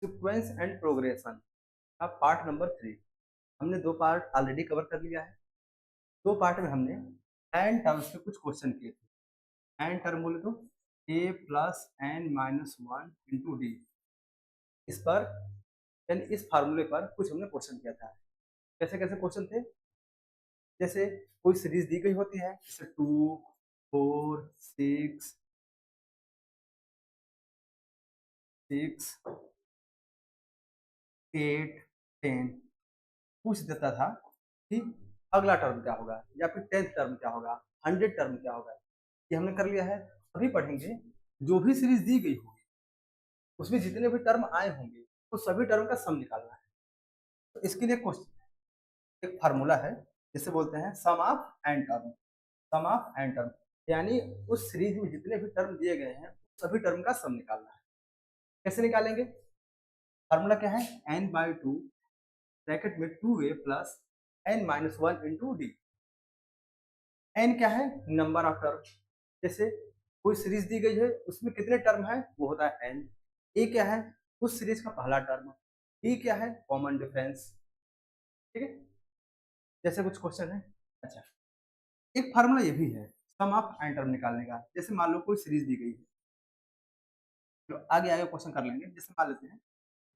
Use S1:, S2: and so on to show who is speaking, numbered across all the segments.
S1: Sequence and progression का part number 3। हमने 2 part already cover कर लिया है। 2 पार्ट में हमने एन टर्म्स के कुछ क्वेश्चन किए थे। एन टर्म बोले तो a plus n minus one into d. इस पर यानी इस फार्मूले पर कुछ हमने क्वेश्चन किया था। कैसे कैसे क्वेश्चन थे? जैसे कोई सीरीज दी गई होती है, जैसे 2, 4, 6, 8, 10 पूछ देता था कि अगला टर्म क्या होगा या फिर 10th टर्म क्या होगा, 100 टर्म क्या होगा। ये हमने कर लिया है। अभी पढ़ेंगे जो भी सीरीज दी गई होगी उसमें जितने भी टर्म आए होंगे तो सभी टर्म का सम निकालना है। तो इसके लिए क्वेश्चन एक फार्मूला है जिसे बोलते हैं sum of N term. Sum of N term यानी उस सीरीज में जितने भी टर्म दिए गए हैं सभी टर्म का सम निकालना है। कैसे निकालेंगे? फार्मूला क्या है? n बाई टू ब्रैकेट में 2a plus n minus one into d. n क्या है? Number of term. जैसे कोई सीरीज दी गई है उसमें कितने टर्म है वो होता है n। a क्या है? उस सीरीज का पहला टर्म। d क्या है? Common difference. ठीक है, जैसे कुछ क्वेश्चन है। अच्छा, एक फार्मूला ये भी है सम ऑफ एन टर्म निकालने का। जैसे मान लो कोई सीरीज दी गई है, तो आगे आगे क्वेश्चन कर लेंगे। जैसे मान लेते हैं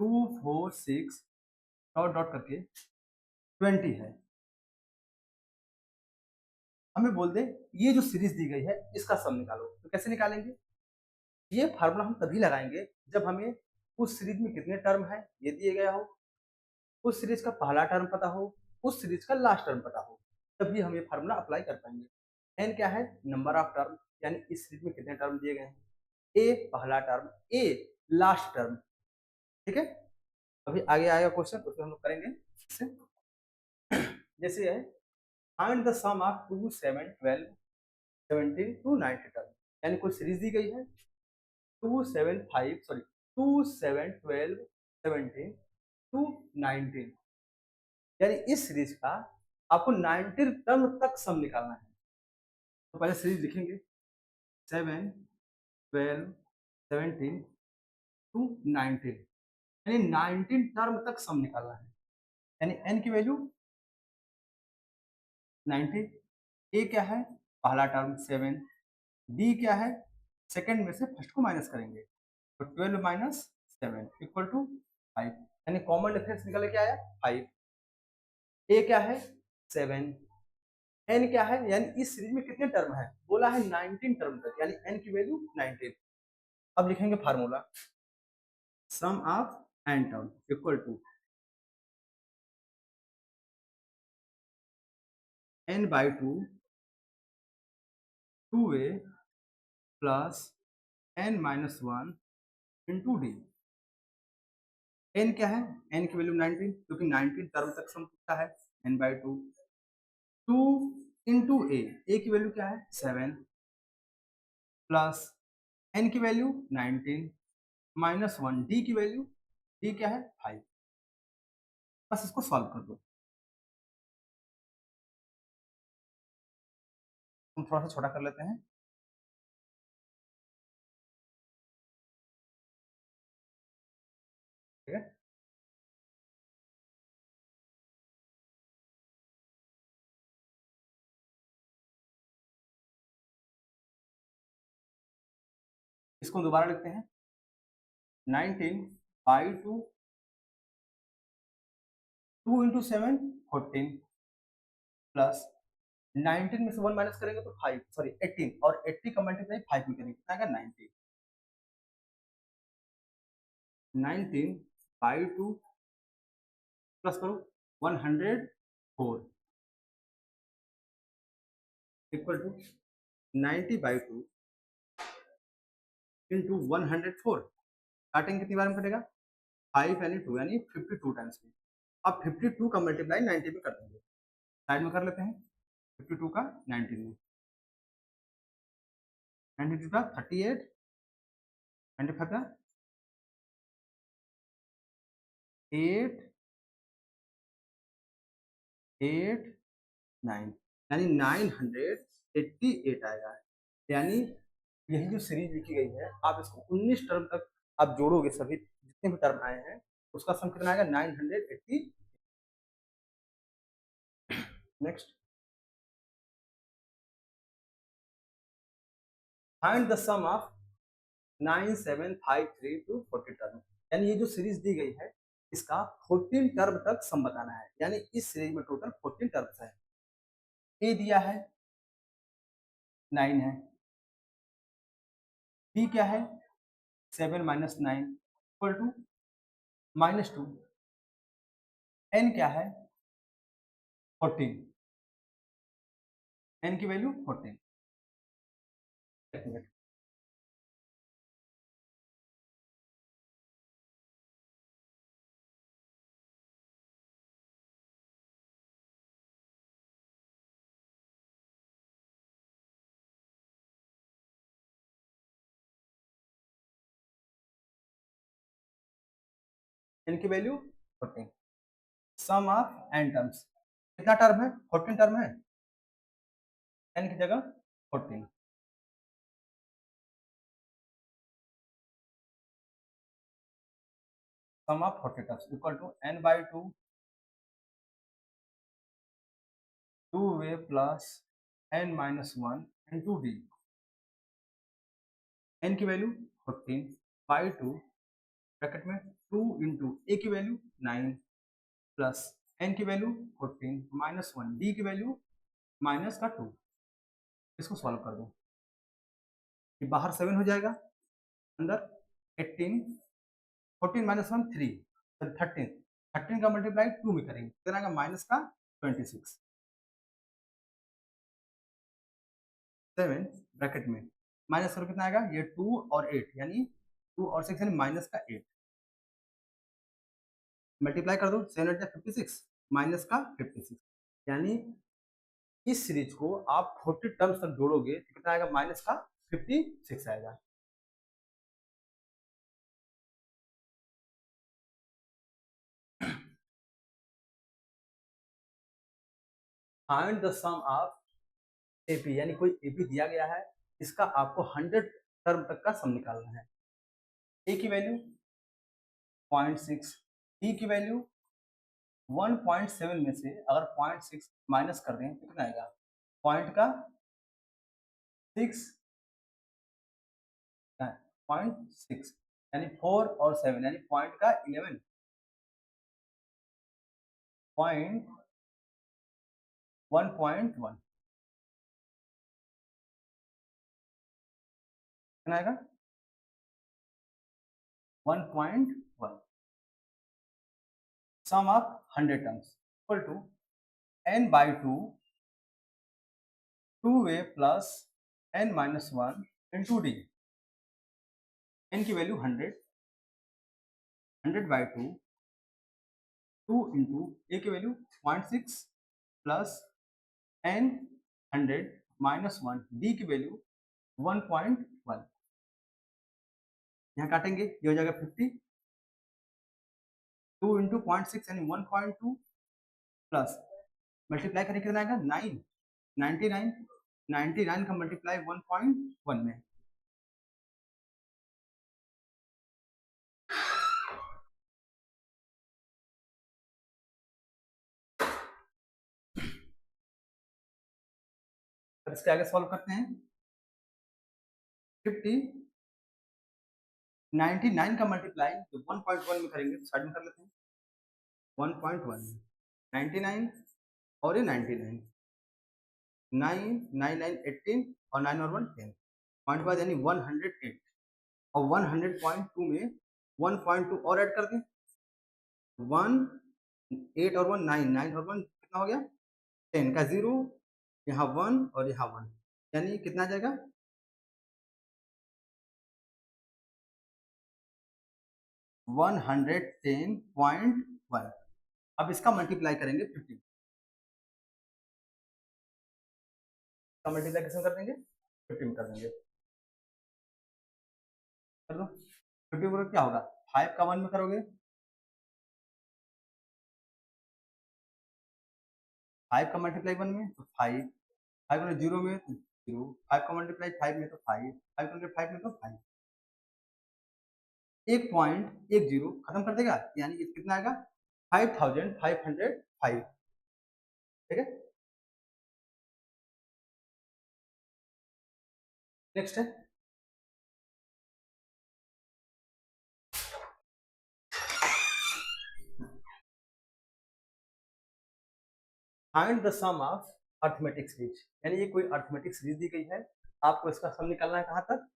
S1: 2, 4, 6 डॉट डॉट करके 20 है। हमें बोल दे ये जो सीरीज दी गई है इसका सम निकालो। तो कैसे निकालेंगे? ये फार्मूला हम तभी लगाएंगे जब हमें उस सीरीज में कितने टर्म है ये दिए गया हो, उस सीरीज का पहला टर्म पता हो, उस सीरीज का लास्ट टर्म पता हो, तभी हम ये फार्मूला अप्लाई कर पाएंगे। एन क्या है? नंबर ऑफ टर्म, यानी इस सीरीज में कितने टर्म दिए गए हैं। ए पहला टर्म, ए लास्ट टर्म। ठीक है, अभी आगे आएगा क्वेश्चन, उसमें हम लोग करेंगे। जैसे है find the sum of 2, 7, 12, 17 to 90 term. यानी कोई सीरीज दी गई है 2, 7, 5 सॉरी 2, 7, 12, 17 टू 19, यानी इस सीरीज का आपको 90 टर्म तक सम निकालना है। तो पहले सीरीज लिखेंगे 7, 12, 17 टू 19, यानी 19 टर्म तक सम निकालना है। यानी n की वैल्यू 90, a क्या है? पहला टर्म 7, d क्या है? सेकंड में से फर्स्ट को माइनस करेंगे, तो 12 माइनस 7 इक्वल टू 5, यानी कॉमन डिफरेंस निकल के आया 5। a क्या है? 7, n क्या है? यानी इस सीरीज में कितने टर्म है बोला है 19 टर्म तक, यानी n की वैल्यू 19। अब लिखेंगे formula sum of N term equal to n by two 2a plus n minus one into d. n क्या है? n की वैल्यू 19, क्योंकि 19 टर्म तक सम पूछता है। n बाई टू 2 इंटू a की वैल्यू क्या है? 7 प्लस n की वैल्यू 19 माइनस वन, d की वैल्यू, d क्या है? 5। बस इसको सॉल्व कर दो। हम थोड़ा सा छोटा कर लेते हैं। ठीक है, इसको दोबारा लिखते हैं 19 बाई टू 2 इंटू 7 14 प्लस 19 में से 1 माइनस करेंगे तो 5 सॉरी 18, और 80 का मल्टीप्लाई 5 में करेंगे कितना आएगा? 90। 19 बाई टू प्लस करो 104 equal to 90 by two into 104। काटेंगे कितनी बार में कटेगा? 5 यानी 2, यानी 52 टाइम्स में। अब 52 का मल्टीप्लाई 90 में कर देंगे। साइड में कर लेते हैं 52 का 90 में, 92 का 38, 95 का 8, 8, 9, यानी 988 आएगा। यानी यही जो सीरीज लिखी गई है आप इसको 19 टर्म तक आप जोड़ोगे सभी जितने भी टर्म आए हैं उसका सम कितना आएगा 980। Next, find the sum of 9753 to 40 term. यानी ये जो सीरीज दी गई है इसका 14 टर्म तक सम बताना है। यानी इस सीरीज में टोटल 14 टर्म्स है। ए दिया है 9 है, बी क्या है 7 माइनस 9 इक्वल टू -2, एन क्या है 14, एन की वैल्यू 14। एन की value 14, sum of N terms कितना टर्म है 14 टर्म है, एन की जगह 14। Sum of 40 terms equal to n by 2 2a plus n minus 1 into D. N की वैल्यू 14 बाई 2 ब्रैकेट में 2 इंटू ए की वैल्यू 9 प्लस एन की वैल्यू 14 माइनस 1 डी की वैल्यू माइनस का 2। इसको सॉल्व कर दो, ये बाहर 7 हो जाएगा, अंदर 18, 14 माइनस 1 3, 13, 13 का मल्टीप्लाई 2 में करेंगे कितना आएगा माइनस का 26, 7 ब्रैकेट में माइनस करो कितना आएगा ये 2 और 8 यानी 2 और 6 यानी माइनस का 8, मल्टीप्लाई कर दो 7 8 56 माइनस का 56। यानी इस सीरीज को आप 40 टर्म्स तक जोड़ोगे तो कितना आएगा माइनस का 56 आएगा। Find the sum of AP, यानी कोई एपी दिया गया है इसका आपको 100 टर्म तक का सम निकालना है। ए की वैल्यू 0.6, बी की वैल्यू 1.7 में से अगर 0.6 माइनस कर दें तो कितना आएगा पॉइंट का 6, 0.6 यानी 4 और 7 यानी पॉइंट का 11, पॉइंट 1.1 कितना आएगा 1.1। Sum of 100 terms equal to n by 2 2a plus n minus 1 into d. n की वैल्यू 100, 100 by 2 2 इंटू ए की value 0.6 plus n 100 minus 1 D की वैल्यू 1.1। यहाँ काटेंगे ये हो जाएगा 50, 2 इंटू 0.6 यानी 1.2 प्लस मल्टीप्लाई करें कितना आएगा 9, 99, 99 का मल्टीप्लाई 1.1 में, अब इसके आगे सॉल्व करते हैं। 50 99 का मल्टीप्लाई जो 1.1 में करेंगे तो साइड में कर लेते हैं 1.1 99 और ये 99 9 9 9 18 और 9 और 1 10 पॉइंट बाद यानी 108 और 100.2 में 1.2 और ऐड कर दें 1 8 और 1 9 9 और 1 कितना हो गया 10 का 0 यहाँ 1 और यहाँ 1 यानी कितना आ जाएगा 110.1। अब इसका मल्टीप्लाई करेंगे 50 का मल्टीप्लाई कैसे कर देंगे 50 में कर देंगे, कर दो 50 करोगे क्या होगा 5 का 1 में करोगे 5 का मल्टीप्लाई 1 में तो 5, 5 करोगे 0 में तो 0, 5 का मल्टीप्लाई 5 में तो 5, 5 करोगे 5 में तो 5। 1.10 खत्म कर देगा, यानी ये कितना आएगा 5505। ठीक है, नेक्स्ट है find the sum of arithmetic series, यानी ये कोई अर्थमेटिक सीरीज दी गई है, आपको इसका सम निकालना है कहां तक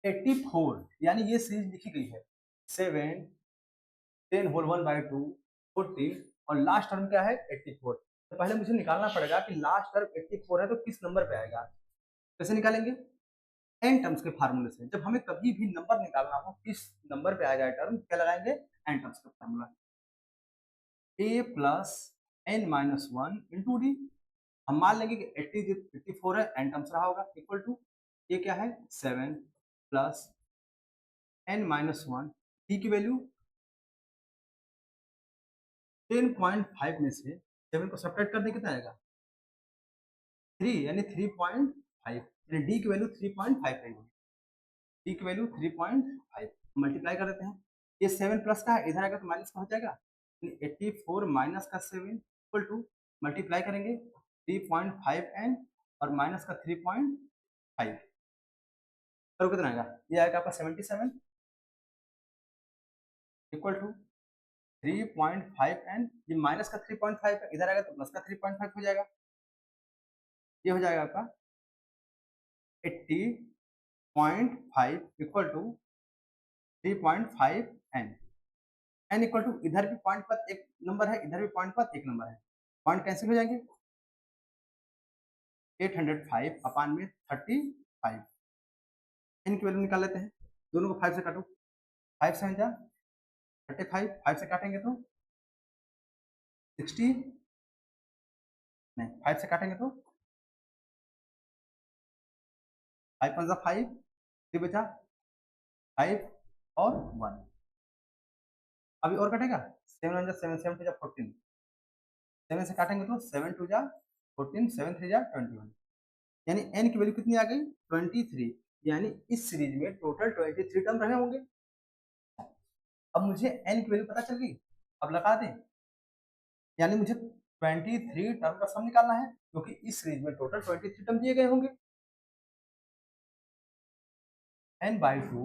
S1: 84, यानी ये सीरीज लिखी गई है 7 10 होल 1/2 14 और लास्ट टर्म क्या है 84। तो पहले मुझे निकालना पड़ेगा कि लास्ट टर्म 84 है तो किस नंबर पे आएगा। कैसे निकालेंगे, एन टर्म्स के फार्मूले से। जब हमें कभी भी नंबर निकालना हो किस नंबर पे आएगा टर्म, क्या लगाएंगे एन टर्म्स का formula, a plus n minus one into d. हम मान लेंगे कि 84 है, एन टर्म्स रहा होगा, इक्वल टू ये क्या है 7 plus n minus one, d की वैल्यू 10.5 में से 7 को सब्ट्रैक्ट कर दे कितना आएगा 3, यानी 3.5, यानी डी की वैल्यू 3.5 रहेगी, डी की वैल्यू 3.5 मल्टीप्लाई कर देते हैं। ये 7 प्लस का है, इधर आएगा तो माइनस का हो जाएगा, 84 माइनस का 7 इक्वल टू मल्टीप्लाई करेंगे 3.5 एन और माइनस का 3.5 करो कितना आएगा, ये आएगा आपका 77 इक्वल टू 3.5 एन, ये माइनस का 3.5 है, इधर आएगा तो प्लस का 3.5 हो जाएगा, ये हो जाएगा आपका 80.5 equal to 3.5 n. N equal to इधर भी पॉइंट पर एक नंबर है, इधर भी पॉइंट पर एक नंबर है, पॉइंट कैंसिल हो जाएंगे 805 अपान में 35, एन की वैल्यू निकाल लेते हैं, दोनों को 5 से काटो, 5 से जा 35, 5 से काटेंगे तो 60, नहीं 5 से काटेंगे तो 5 5 5, फिर बचा 5 और 1, अभी और कटेगा 7 1 7 7 2 14, 7 से काटेंगे तो 7 2 14, 7 3 21, यानी एन की वैल्यू कितनी आ गई 23, यानी इस सीरीज में टोटल 23 टर्म रहे होंगे। अब मुझे एन की वैल्यू पता चल गई, अब लगा दें, यानी मुझे 23 टर्म का सम निकालना है, क्योंकि इस सीरीज में टोटल 23 टर्म दिए गए होंगे। n by 2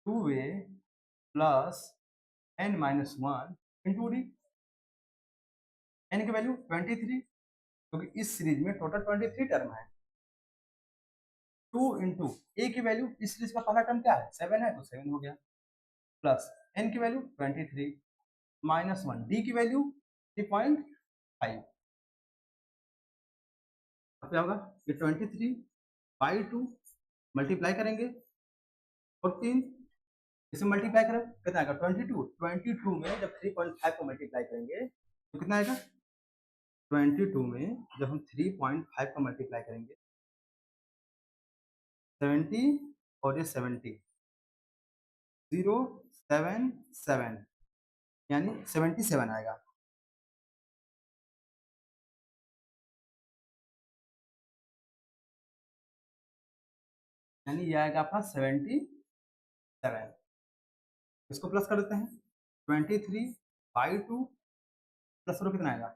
S1: 2a plus n minus one into D, N की वैल्यू 23, क्योंकि इस सीरीज में टोटल 23 टर्म है। 2 इंटू ए की वैल्यू, इस सीरीज का पहला टर्म क्या है 7 है, तो 7 हो गया, प्लस एन की वैल्यू 23 माइनस वन, डी की वैल्यू 3.5, क्या होगा ये 23/2 मल्टीप्लाई करेंगे 14, इसे मल्टीप्लाई करें कितना आएगा 22 में जब 3.5 को मल्टीप्लाई करेंगे तो कितना आएगा 22 में जब हम 3.5 को मल्टीप्लाई करेंगे 70 और ये 70 077, यानी 77 आएगा, यानी ये आएगा आपका 77। इसको प्लस कर देते हैं 23/2 प्लस करो कितना आएगा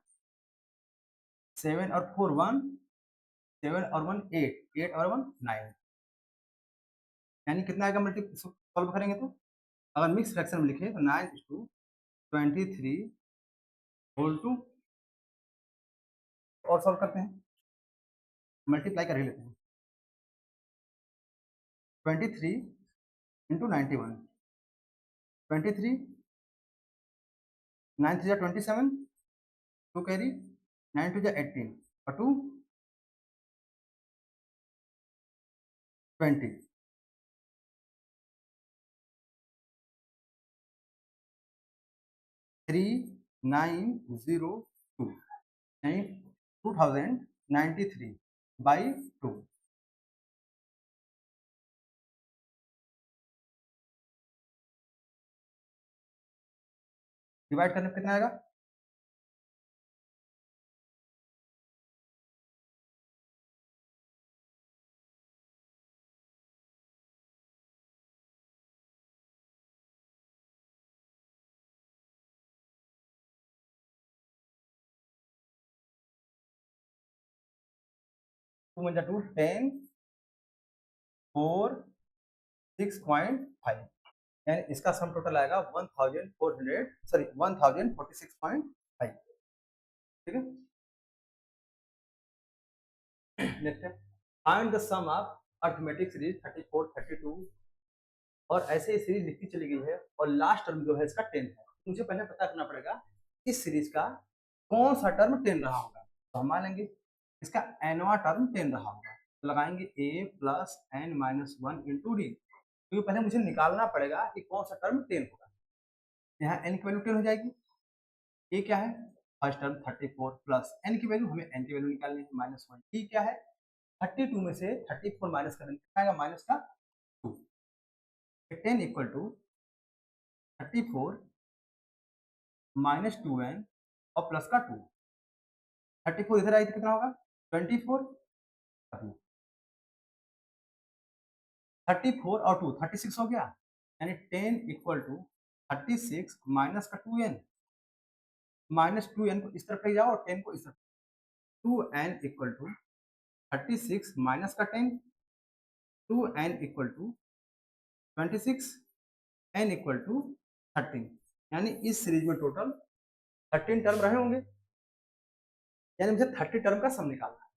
S1: 7 और 4 1, 7 और 1 8, 8 और 1 9, यानी कितना आएगा मल्टी सॉल्व करेंगे तो अगर मिक्स फ्रैक्शन में लिखे तो 9/23 होल टू, और सॉल्व करते हैं मल्टीप्लाई कर ही लेते हैं 23 इंटू 91, 23 9 3 27, 2 कैरी 9 2 18 और 2 20, 3902, यानी 2093/2। डिवाइड करने पर कितना आएगा 2 × 2 10 4 6.5 यानी इसका सम टोटल आएगा 1046.5 ठीक है। नेक्स्ट है find the sum of arithmetic series 34 32 और ऐसे ही सीरीज लिखती चली गई है और लास्ट टर्म जो है इसका 10 है। मुझे पहले पता करना पड़ेगा इस सीरीज का कौन सा टर्म 10 रहा होगा। तो हम मान लेंगे इसका nवां टर्म 10 रहा होगा तो लगाएंगे a + n - 1 × d क्योंकि पहले मुझे निकालना पड़ेगा कि कौन सा टर्म 10 होगा। यहाँ n की वैल्यू 10 हो जाएगी। a क्या है फर्स्ट टर्म 34 प्लस n की वैल्यू हमें n की वैल्यू निकालनी है -1 d क्या है 32 में से 34 माइनस करेंगे कितना आएगा माइनस का 2 10 = 34 - 2n और प्लस का 2 34 इधर आई तो कितना होगा 24 34 और 2 36 हो गया यानी 10 = 36 माइनस का 2n -2n को इस तरफ ले जाओ और 10 को इस तरफ 2n = 36 माइनस का 10 2n = 26 n = 13 यानी इस सीरीज में टोटल 13 टर्म रहे होंगे यानी मुझे 30 टर्म का सम निकालना है।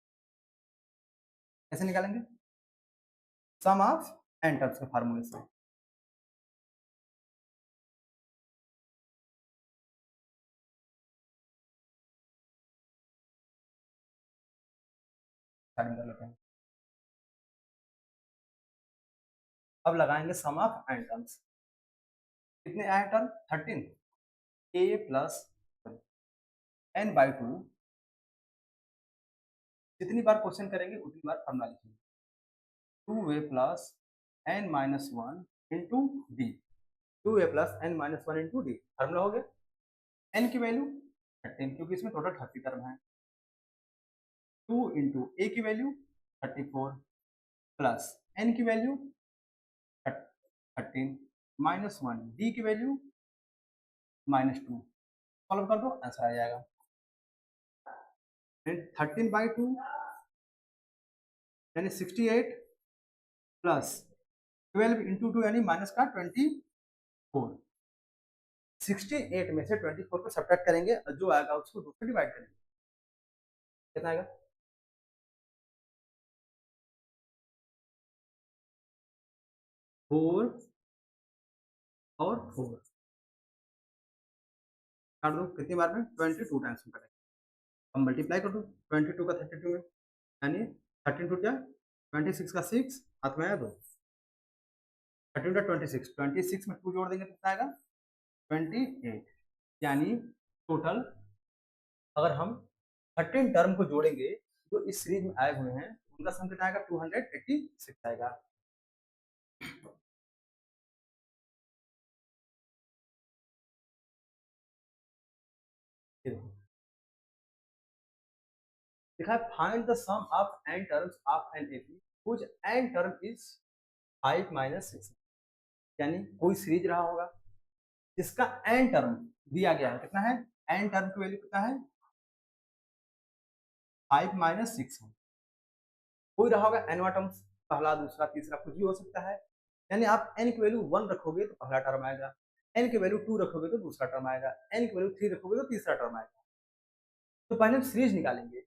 S1: कैसे निकालेंगे सम ऑफ n टर्म्स के फार्मूले से। स्टार्टिंग कर लेते हैं। अब लगाएंगे सम ऑफ n टर्म्स कितने आए टर्म 13 a + n/2 जितनी बार क्वेश्चन करेंगे उतनी बार फॉर्मूला लिखेंगे 2a + n - 1 × d 2a + n - 1 × d formula हो गया n की वैल्यू 13 क्योंकि इसमें टोटल 30 टर्म है 2 × a की वैल्यू 34 प्लस n की वैल्यू 13 -1 d की वैल्यू -2 सॉल्व कर दो आंसर आ जाएगा 13/2 यानी 68 प्लस 12 × 2 यानी माइनस का 24 68 में से 24 को सब्ट्रैक्ट करेंगे और जो आएगा उसको 2 से डिवाइड करेंगे कितना आएगा 4 और 4 काट दो कितनी बार में 22 टाइम्स में करेंगे अब मल्टीप्लाई कर दो 22 का 32 में यानी 13 टू क्या 26 का 6 हाथ में आया 2 13 का 26 में 2 जोड़ देंगे तो कितना आएगा 28 यानी टोटल अगर हम 13 टर्म को जोड़ेंगे जो इस सीरीज में आए हुए हैं उनका सम कितना आएगा 286 आएगा। लिखा है find the sum of n terms of N AP which n term is 5 - 6 यानी कोई सीरीज रहा होगा जिसका n टर्म दिया गया है कितना है n टर्म की वैल्यू कितना है 5 - 6 है कोई रहा होगा n टर्म्स पहला दूसरा तीसरा कुछ भी हो सकता है यानी आप n की वैल्यू 1 रखोगे तो पहला टर्म आएगा n की वैल्यू 2 रखोगे तो दूसरा टर्म आएगा n की वैल्यू 3 रखोगे तो तीसरा टर्म आएगा। तो पहले हम सीरीज निकालेंगे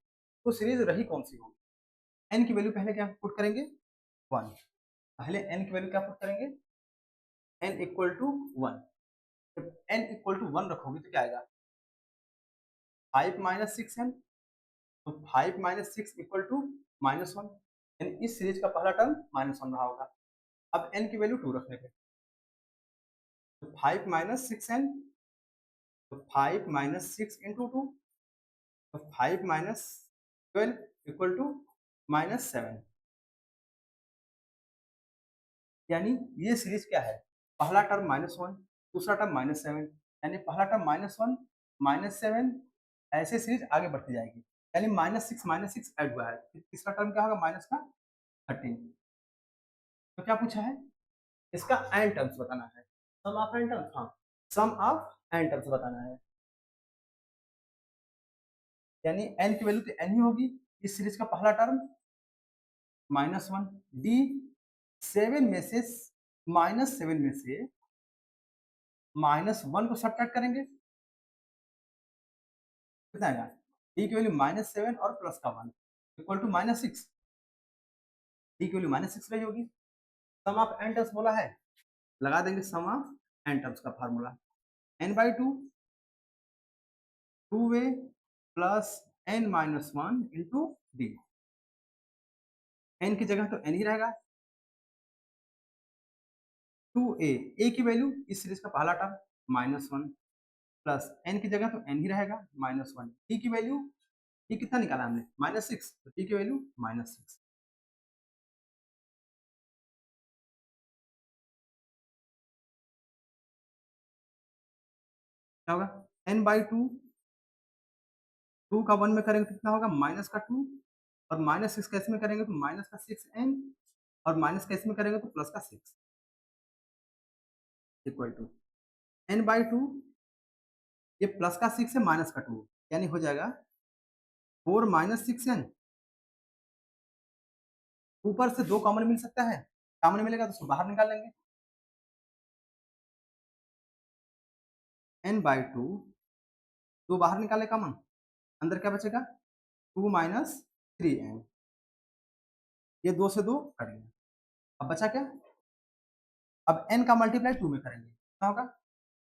S1: तो सीरीज रही कौन सी होगी n की वैल्यू पहले क्या पुट करेंगे 1 पहले n की वैल्यू क्या पुट करेंगे n = 1 जब n = 1 रखोगे तो क्या आएगा 5 - 6n तो 5 - 6 = -1 यानी इस सीरीज का पहला टर्म -1 रहा होगा। अब n की वैल्यू 2 रखने पे तो 5 - 6n तो 5 - 6 × 2 तो 5 - 12 = -7 यानी ये सीरीज क्या है पहला टर्म -1 दूसरा टर्म -7 यानी पहला टर्म -1 -7 ऐसे सीरीज आगे बढ़ती जाएगी यानी -6 ऐड हुआ है तीसरा टर्म क्या होगा माइनस का 13 तो क्या पूछा है इसका एन टर्म्स बताना है सम ऑफ एन टर्म्स हाँ सम ऑफ एन टर्म्स बताना है यानी n की वैल्यू तो n ही होगी इस सीरीज का पहला टर्म -1, डी 7 में से -7 में से -1 को सब्ट्रैक्ट करेंगे, कितना आएगा? डी की वैल्यू -7 और प्लस का 1 इक्वल टू -6, डी की वैल्यू -6 रही होगी। सम ऑफ एन टर्म्स बोला है, लगा देंगे सम ऑफ एन टर्म्स का formula n/2 2a plus n-1 into d. n की जगह तो n ही रहेगा, 2a, a की वैल्यू इस सीरीज का पहला टर्म -1 प्लस n की जगह तो n ही रहेगा -1, t की वैल्यू ये कितना निकाला हमने -6, तो t की वैल्यू -6। क्या होगा? n/2 2 का 1 में करेंगे तो कितना होगा? माइनस का 2 और -6 का इसमें करेंगे तो माइनस का 6n और माइनस का इसमें करेंगे तो प्लस का 6 इक्वल टू n/2 ये प्लस का 6 है माइनस का 2 यानी हो जाएगा 4 - 6n। ऊपर से 2 कॉमन मिल सकता है, कॉमन मिलेगा तो उसको बाहर निकाल लेंगे। n/2 2 बाहर निकाले कॉमन, अंदर क्या बचेगा? 2 - 3n, ये 2 से 2 कट गया। अब बचा क्या? अब n का मल्टीप्लाई 2 में करेंगे, कितना होगा?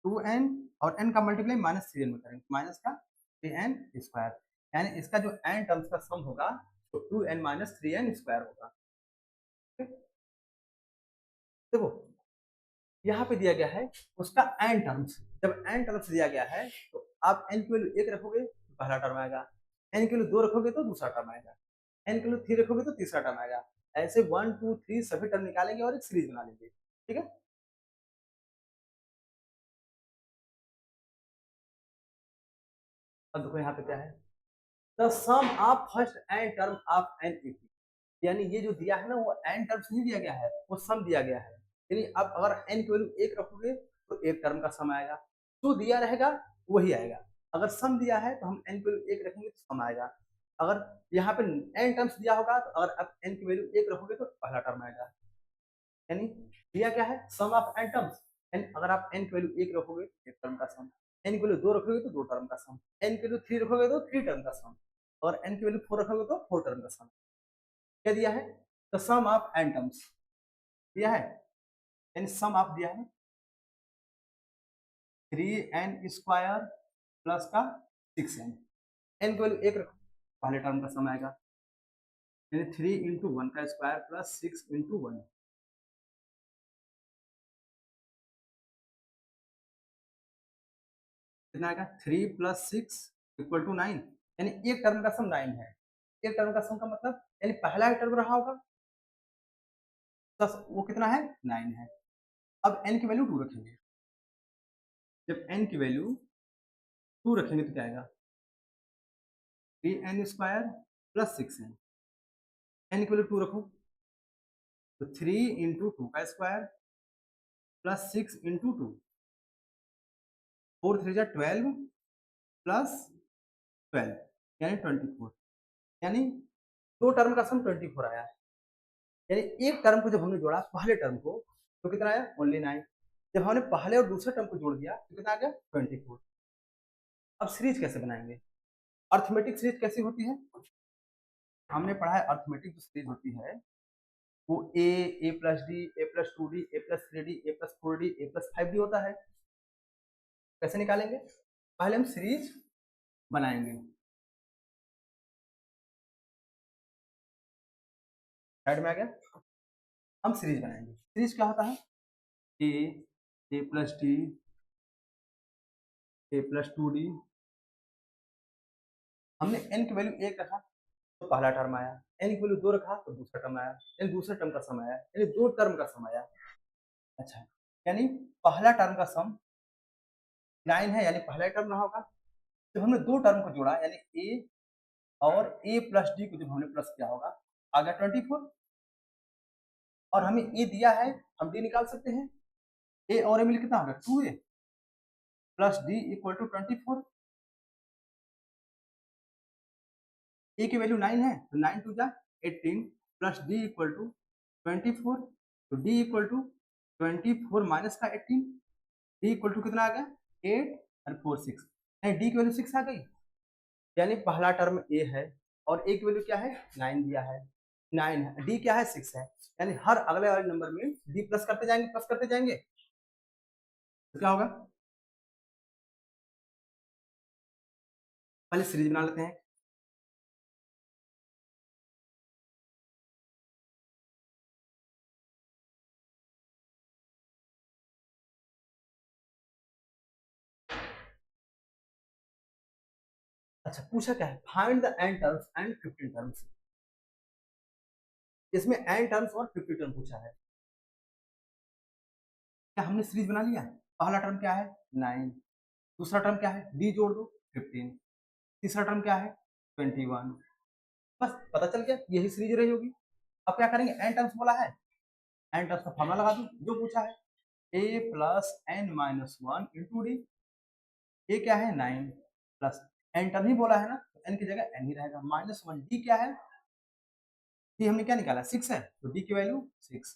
S1: 2n और n का मल्टीप्लाई -3n में करेंगे, माइनस का 3n स्क्वायर, यानी इसका जो n टर्म्स का सम होगा तो 2n - 3n स्क्वायर होगा। ठीक? देखो यहाँ पे दिया गया है उसका n टर्म्स, जब n टर्म्स दिया गया है तो आप n की वैल्यू 1 रखोगे तो पहला टर्म आएगा, n की वैल्यू 2 रखोगे तो दूसरा टर्म आएगा, n की वैल्यू 3 रखोगे तो तीसरा टर्म आएगा। ऐसे 1 2 3 सभी टर्म निकालेंगे और एक सीरीज बना लेंगे। ठीक है, अब देखो यहाँ पे क्या है, the sum of first n term of n equal, यानी ये जो दिया है ना वो n टर्म्स नहीं दिया गया है, वो सम दिया गया है। यानी अब अगर n की वैल्यू 1 रखोगे तो एक टर्म का सम आएगा, जो दिया रहेगा वही आएगा। अगर सम दिया है तो हम n की वैल्यू 1 रखेंगे तो सम आएगा। अगर यहाँ पे n टर्म्स दिया होगा तो अगर आप n की वैल्यू 1 रखोगे तो पहला टर्म आएगा। यानी दिया क्या है? सम ऑफ n टर्म्स, अगर आप n की वैल्यू 1 रखोगे तो एक टर्म का सम, n की वैल्यू 2 रखोगे तो दो टर्म का सम, n की वैल्यू 3 रखोगे तो 3 टर्म का सम, और n की वैल्यू 4 रखोगे तो 4 टर्म का सम। क्या दिया है? The sum of n terms दिया है, यानी सम ऑफ दिया है 3n स्क्वायर प्लस का 6n, n की वैल्यू 1 रखो पहले टर्म का सम आएगा, यानी 3 इंटू 1 का स्क्वायर प्लस 6 इंटू 1, कितना आएगा? 3 प्लस 6 इक्वल टू 9, यानी एक टर्म का सम 9 है। एक टर्म का सम का मतलब यानी पहला एक टर्म रहा होगा तो वो कितना है? 9 है। अब n की वैल्यू 2 रखेंगे, जब n की वैल्यू 2 रखेंगे तो क्या आएगा? 3n square plus 6n, n की वैल्यू 2 रखो तो 3 इंटू 2 का स्क्वायर प्लस 6 इंटू 2, 4 3 जा 12 प्लस 12 यानी 24, यानी दो टर्म का सम 24 आया है। यानी एक टर्म को जब हमने जोड़ा पहले टर्म को तो कितना आया? ओनली 9। जब हमने पहले और दूसरे टर्म को जोड़ दिया तो कितना आ गया? 24। अब सीरीज कैसे बनाएंगे? अर्थमेटिक सीरीज कैसी होती है? हमने पढ़ा है अर्थमेटिक जो सीरीज होती है वो ए plus d, a plus 2d, A plus 3d, A plus 4d, A plus 5d होता है। कैसे निकालेंगे? पहले हम सीरीज बनाएंगे, साइड में आ गया, हम सीरीज बनाएंगे। सीरीज क्या होता है? A plus d, a plus 2d, हमने n की वैल्यू 1 रखा तो पहला टर्म आया, n की वैल्यू 2 रखा तो दूसरा टर्म आया, यानी दूसरे टर्म का सम आया, यानी दो टर्म का सम आया। अच्छा, यानी पहला टर्म का सम 9 है, यानी पहला टर्म रहा होगा। जब हमने दो टर्म को जोड़ा यानी a और a प्लस डी को जब हमने प्लस किया होगा आ गया 24, और हमें a दिया है हम d निकाल सकते हैं। a और a मिल कितना होगा? 2a plus d equal to 24। a की वैल्यू 9 है तो 9 2 जा 18 प्लस डी इक्वल टू 24, तो डी इक्वल टू 24 माइनस का 18, डी इक्वल टू कितना आ गया 8 और 4 6, डी की वैल्यू 6 आ गई, यानी पहला टर्म ए है और ए की वैल्यू क्या है 9 दिया है, 9 है, डी क्या है 6 है, यानी हर अगले वाले नंबर में डी प्लस करते जाएंगे तो क्या होगा, पहले सीरीज बना लेते हैं। अच्छा पूछा क्या है, find the n terms and 15 terms, इसमें एन टर्म्स और 50 टर्म पूछा है। क्या हमने सीरीज बना लिया, पहला टर्म क्या है 9, दूसरा टर्म क्या है डी जोड़ दो 15, तीसरा टर्म क्या है 21, बस पता चल गया यही सीरीज रही होगी। अब क्या करेंगे, एन टर्म्स बोला है, एन टर्म्स का फॉर्मूला लगा दूं जो पूछा है, a plus n minus one into d, a क्या है 9 प्लस एन टर्म ही बोला है ना, तो एन की जगह एन ही रहेगा, माइनस वन, डी क्या है, डी हमने क्या निकाला 6 है, तो डी की value 6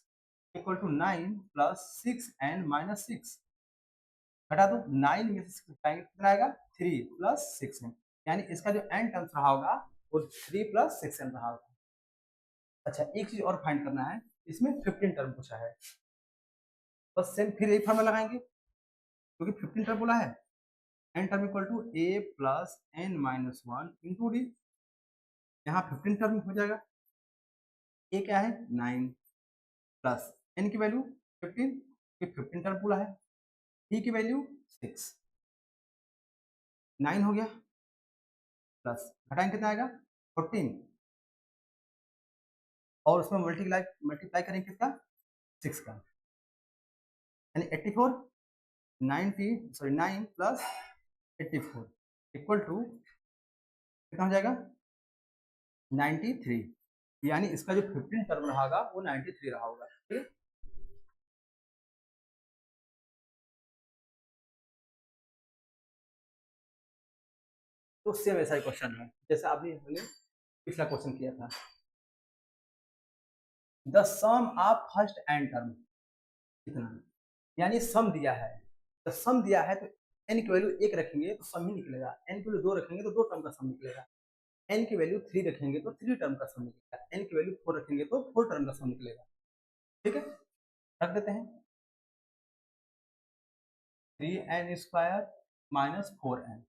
S1: equal to 9 plus 6 n minus 6, घटा दो 9 में से 6 घटाएंगे कितना आएगा 3 प्लस 6 एन, यानी इसका जो एन टर्म्स रहा होगा वो 3 प्लस 6 एन रहा होगा। अच्छा एक चीज और फाइंड करना है, इसमें 15 टर्म पूछा है, बस सेम फिर एक फॉर्मूला लगाएंगे क्योंकि 15 टर्म बोला है, n term equal to a plus n minus one into d, यहाँ 15 टर्म हो जाएगा, ए क्या है 9 प्लस एन की वैल्यू 15, फिर 15 टर्म बोला है, डी की वैल्यू 6, 9 हो गया प्लस घटाएंगे कितना आएगा 14, और उसमें मल्टीप्लाई करेंगे किसका 6 का, यानी 84, 90 सॉरी 9 प्लस 84 इक्वल टू कितना हो जाएगा 93, यानी इसका जो 15 टर्म रहा वो 93 रहा होगा, ठीक है। तो सेम ऐसा ही क्वेश्चन है जैसा अभी हमने पिछला क्वेश्चन किया था, the sum of first n term कितना, यानी सम दिया है, तो सम दिया है तो एन की वैल्यू 1 रखेंगे तो सम ही निकलेगा, एन की वैल्यू 2 रखेंगे तो 2 टर्म का सम निकलेगा, एन की वैल्यू 3 रखेंगे तो 3 टर्म का सम निकलेगा, एन की वैल्यू 4 रखेंगे तो 4 टर्म का सम निकलेगा, ठीक है। रख देते हैं 3n square minus 4n,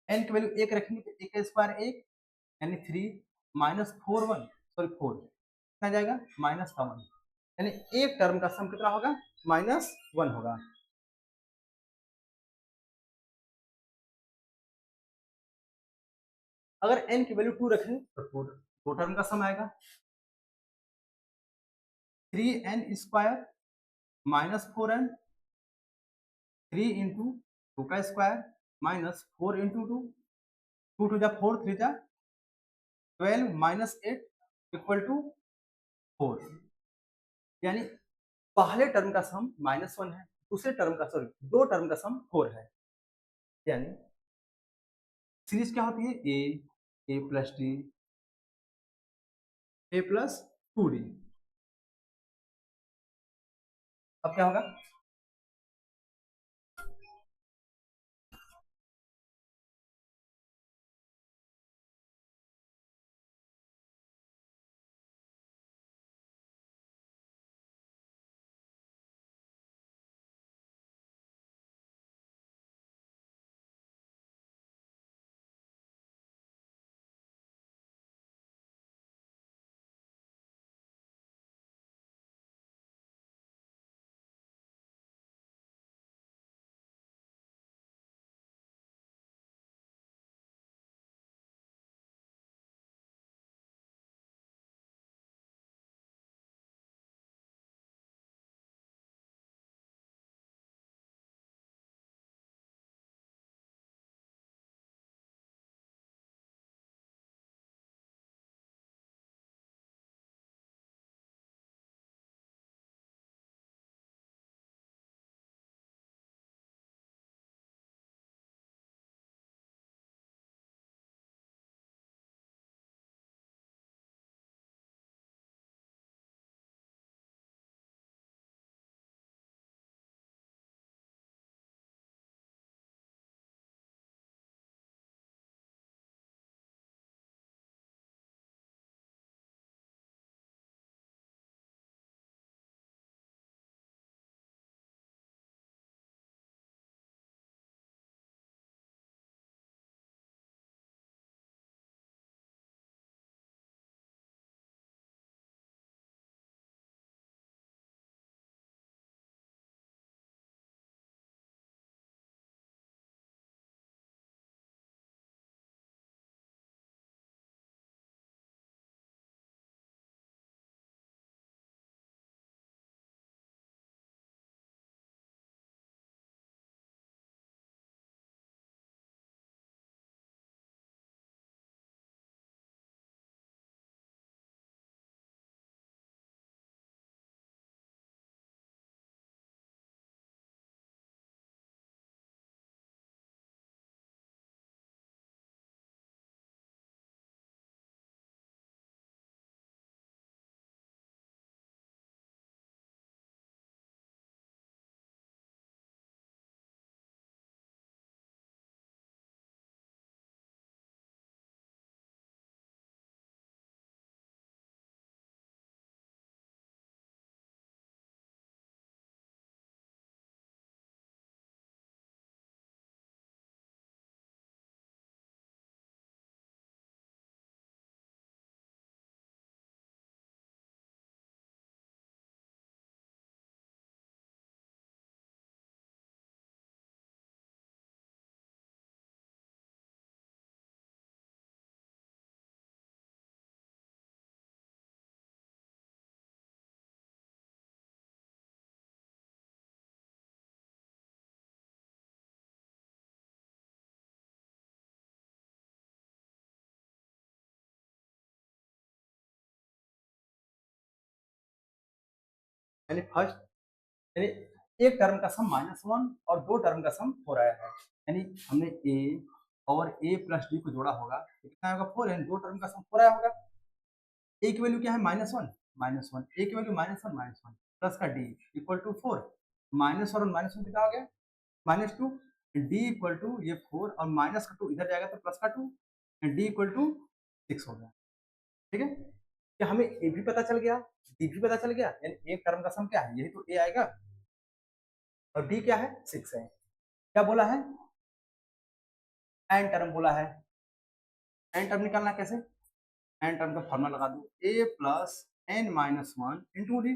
S1: n की वैल्यू 1 रखेंगे तो 1 का स्क्वायर 1, यानी 3 माइनस 4 1 सॉरी 4 कितना जाएगा माइनस का 1, यानी एक टर्म का सम कितना होगा -1 होगा। अगर n की वैल्यू 2 रखें तो 2 टर्म का सम आएगा, 3n square minus 4n, 3 into 2 का स्क्वायर माइनस 4 इंटू 2, 2 टू जा 4 3 जा 12 माइनस 8 इक्वल टू 4, यानी पहले टर्म का सम -1 है, दूसरे टर्म का सॉरी 2 टर्म का सम 4 है, यानी सीरीज क्या होती है a plus d a plus 2d, अब क्या होगा यानी फर्स्ट, यानी एक टर्म का सम -1 और दो टर्म का सम 4 आया है, यानी हमने a और a प्लस डी को जोड़ा होगा तो कितना होगा 4, यानी दो टर्म का सम 4 आया होगा। a की वैल्यू क्या है -1, a की वैल्यू -1 प्लस का d इक्वल टू 4, -1 और -1 कितना हो गया -2, d इक्वल टू ये 4 और माइनस का 2 इधर जाएगा तो प्लस का 2, d इक्वल टू 6 हो गया। ठीक है, क्या हमें a भी पता चल गया, d भी पता चल गया, यानी एक टर्म का सम क्या है, यही तो a आएगा और d क्या है 6 है। क्या बोला है, एन टर्म बोला है। एन टर्म निकालना कैसे, एन टर्म का फॉर्मूला लगा दो, a plus n minus 1 into d.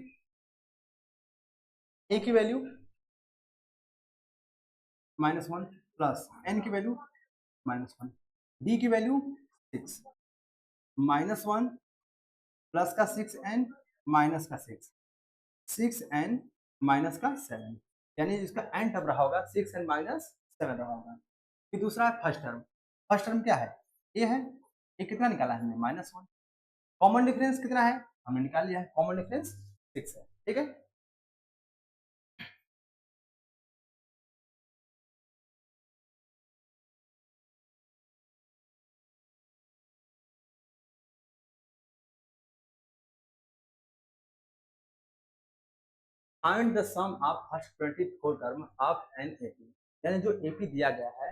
S1: a की वैल्यू -1 प्लस एन की वैल्यू -1, डी की वैल्यू 6, -1 प्लस का 6n माइनस का 6, 6n माइनस का 7, यानी इसका एन टर्म रहा होगा 6n माइनस 7 रहा होगा। फिर दूसरा है फर्स्ट टर्म, फर्स्ट टर्म क्या है, ए है, ये कितना निकाला है हमने -1, कॉमन डिफरेंस कितना है हमने निकाल लिया है, कॉमन डिफरेंस 6 है। ठीक है, find the sum of first 24 term of N AP, यानी जो एपी दिया गया है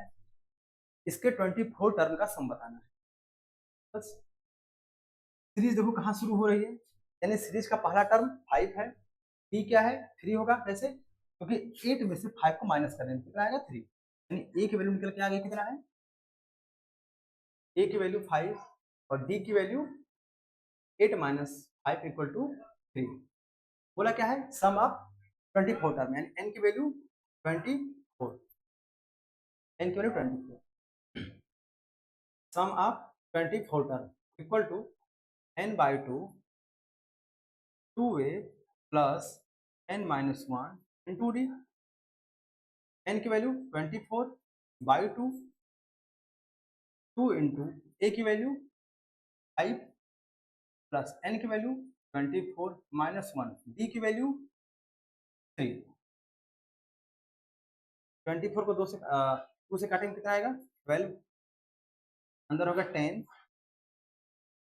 S1: इसके 24 टर्म का सम बताना है। बस सीरीज देखो कहाँ शुरू हो रही है, यानी सीरीज का पहला टर्म 5 है, टी क्या है 3 होगा, कैसे, क्योंकि 8 में से 5 को माइनस करने में कितना आएगा 3, यानी ए की वैल्यू निकल के आ गई कितना है, ए की वैल्यू 5 और डी की वैल्यू 8 माइनस 5 इक्वल टू 3। बोला क्या है सम ऑफ 24 टर्म, यानी एन की वैल्यू 24, एन की value 24, sum of 24 term equal to n by 2 2a plus n minus 1 into d, n की वैल्यू 24 बाई 2, 2 इंटू ए की वैल्यू 5 प्लस n की value 24 minus 1, D की वैल्यू 3, 24 को 2 से काटेंगे कितना आएगा 12, अंदर होगा 10,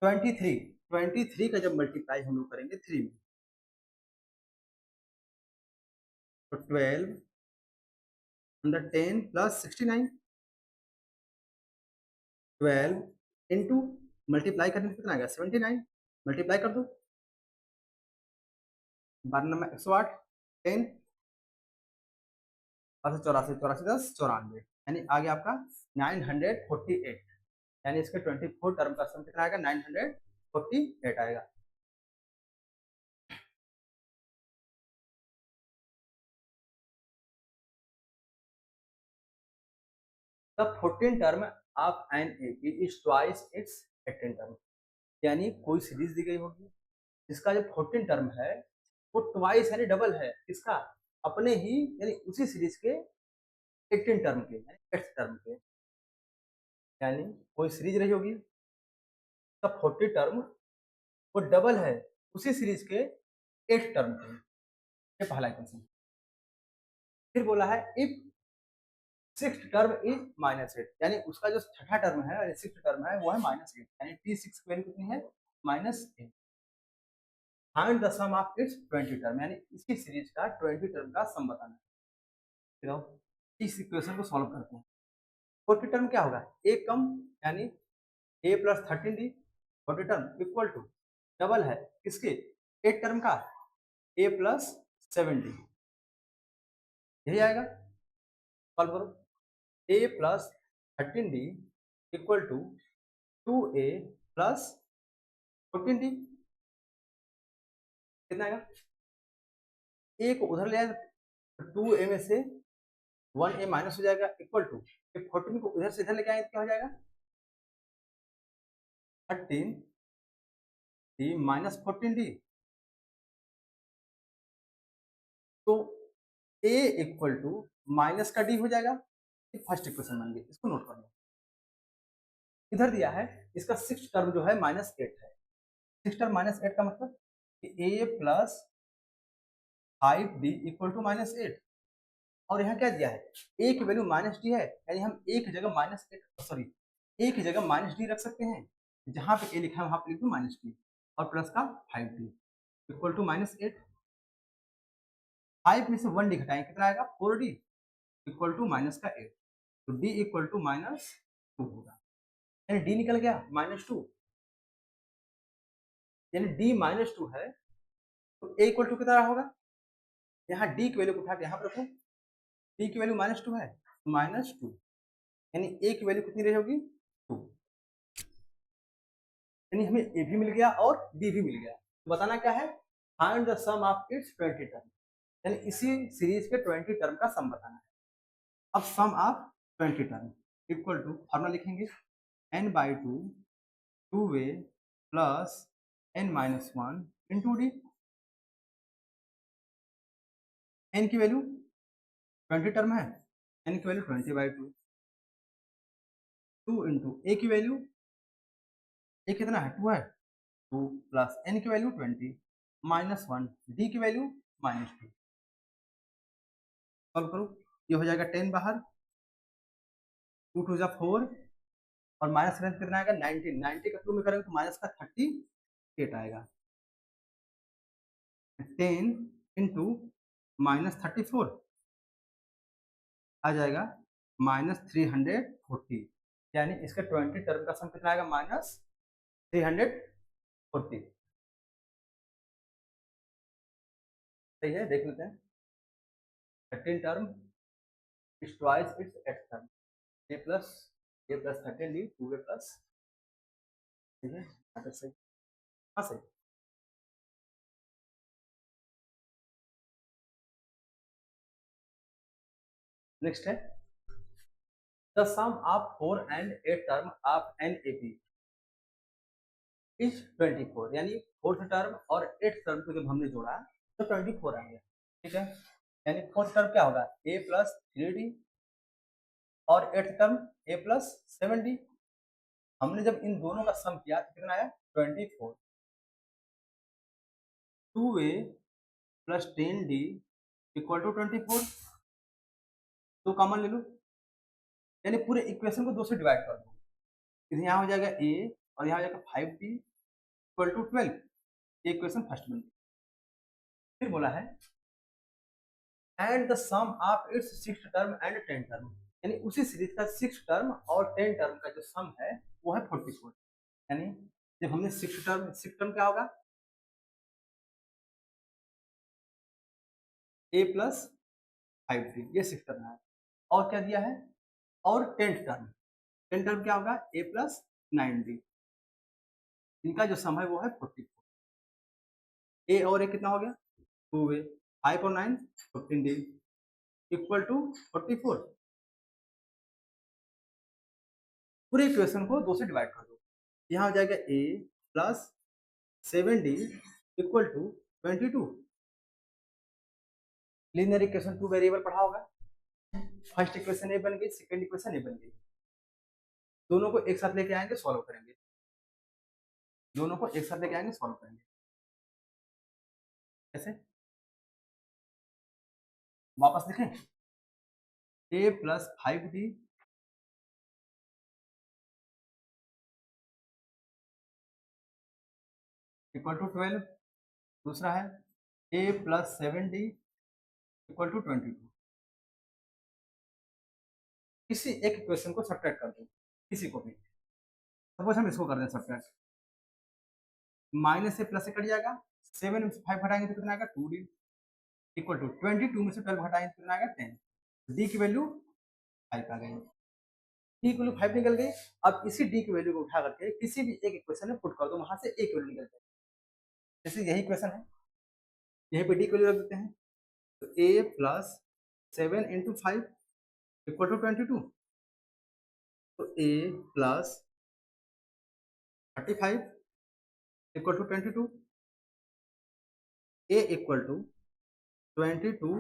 S1: 23 का जब मल्टीप्लाई हम लोग करेंगे 3 में तो 12 अंदर 10 प्लस 69, 12 इंटू मल्टीप्लाई करने से कितना आएगा 79, मल्टीप्लाई कर दो 12 108, 10 और 84 84 10 94, यानी आगे आपका 948, यानी इसके 24 टर्म का सम कितना आएगा 948 आएगा। The 14 term of an AP is twice its 18 term, यानी कोई सीरीज दी गई होगी जिसका जो 14 टर्म है वो ट्वाइस यानी डबल है इसका अपने ही, यानी उसी सीरीज के 18 टर्म के, यानी 8th टर्म के, यानी कोई सीरीज रही होगी तो 40 टर्म वो डबल है उसी सीरीज के 8th टर्म के, ये पहला क्वेश्चन। फिर बोला है इफ 6th टर्म इज -8, यानी उसका जो छठा टर्म है 6th टर्म है वो है -8, यानी T6 की वैल्यू कितनी है -8। Find the sum of its 20 term, यानी इसकी सीरीज का 20 टर्म का सम बताना है। चलो इस इक्वेशन को सॉल्व करते हैं। 40 टर्म क्या होगा ए कम, यानी a plus 13d 40 term equal to double है किसके 8 टर्म का a प्लस 7d, यही आएगा, सॉल्व करो, a plus 13d equal to 2a plus 14d, कितना आएगा, a को उधर ले आए तो 2a में से 1a माइनस हो जाएगा इक्वल टू 14 को उधर से इधर लेके आए तो क्या हो जाएगा 13d माइनस 14d, तो a इक्वल टू माइनस का d हो जाएगा, फर्स्ट इक्वेशन बन गई, इसको नोट कर लो। इधर दिया है इसका 6th टर्म जो है -8 है, 6th टर्म -8 का मतलब कि a plus 5d equal to -8, और यहाँ क्या दिया है, a की वैल्यू -d है, यानी हम a की जगह a की जगह -d रख सकते हैं, जहां पे a लिखा है वहां पे लिख दो -d और प्लस का 5d इक्वल टू -8। 5 में से 1d घटाएं कितना आएगा, 4d इक्वल टू माइनस का 8, तो d इक्वल टू -2 होगा, यानी d निकल गया -2, यानी d -2 है, तो a इक्वल टू कितना होगा, यहाँ d की वैल्यू को उठा के यहाँ पर रखो, d की वैल्यू -2 है, -2, यानी a की वैल्यू कितनी रही होगी, 2, यानी हमें a भी मिल गया और d भी मिल गया। तो बताना क्या है, find the sum of its 20 term, यानी इसी सीरीज के 20 टर्म का सम बताना है। अब sum of 20 term equal to formula लिखेंगे n/2 2a plus n-1 into d, n की वैल्यू 20 टर्म है, n की वैल्यू 20/2, 2 इंटू a की वैल्यू, a कितना है 2 है, 2 प्लस n की वैल्यू 20 -1 d की वैल्यू -2, सॉल्व करो, ये हो जाएगा 10 बाहर, 2 2 4 और माइनस करेंगे कितना आएगा 19, 90 का 2 में करेंगे तो माइनस का 38 आएगा, 10 इंटू -34 आ जाएगा -340, यानी इसका 20 टर्म का सम कितना आएगा, -340। सही है, देख लेते हैं। 13 term is twice its x term, a plus 13 d 2a plus, ठीक है, सही, हाँ सही। नेक्स्ट है the sum of 4 and 8 term of n A P is 24, यानी 4th टर्म और 8th टर्म को जब हमने जोड़ा तो 24 आ गया, ठीक है, यानी 4th टर्म क्या होगा, a प्लस 3d और 8th term a plus 7d, हमने जब इन दोनों का सम किया तो कितना आया 24, 2a plus 10d equal to 24, तो कॉमन ले लो, यानी पूरे इक्वेशन को 2 से डिवाइड कर दो, यहाँ हो जाएगा a और यहाँ हो जाएगा 5d इक्वल टू 12, ये इक्वेशन फर्स्ट बन गई। फिर बोला है and the sum of its 6th term and 10th term, यानी उसी सीरीज का 6th टर्म और 10th टर्म का जो सम है वो है 44, यानी जब हमने 6th टर्म क्या होगा, a प्लस 5d, ये 6th टर्म है, और क्या दिया है, और 10th टर्म क्या होगा, a प्लस 9d, इनका जो सम है वो है 44, a और a कितना हो गया 2a, 5 और 9 15d इक्वल टू 44, पूरे इक्वेशन को 2 से डिवाइड कर दो, यहाँ हो जाएगा a plus 7d equal to 22, linear equation 2 variable पढ़ा होगा, फर्स्ट इक्वेशन ए बन गई, सेकंड इक्वेशन ए बन गई, दोनों को एक साथ लेके आएंगे सॉल्व करेंगे, दोनों को एक साथ लेके आएंगे सॉल्व करेंगे, कैसे, वापस लिखें, a plus 5d equal to 12, दूसरा है a plus 7d equal to 22, किसी एक इक्वेशन को सब्ट्रैक्ट कर दो, किसी को भी, सपोज हम इसको कर दें सब्ट्रैक्ट, माइनस से प्लस से कट जाएगा, 7 में से 5 हटाएंगे तो कितना आएगा 2d इक्वल टू 22 में से 12 हटाएंगे तो कितना आएगा 10, d की वैल्यू 5 आ गई, डी की वैल्यू 5 निकल गई, अब इसी डी की वैल्यू को उठा करके किसी भी एक इक्वेशन में पुट कर दो, वहां से एक वैल्यू निकल जाए, जैसे यही इक्वेशन है, यहीं पे डी की वैल्यू रख देते हैं, तो a plus 7 into 5 equal to 22, तो a plus 35 equal to 22, a equal to 22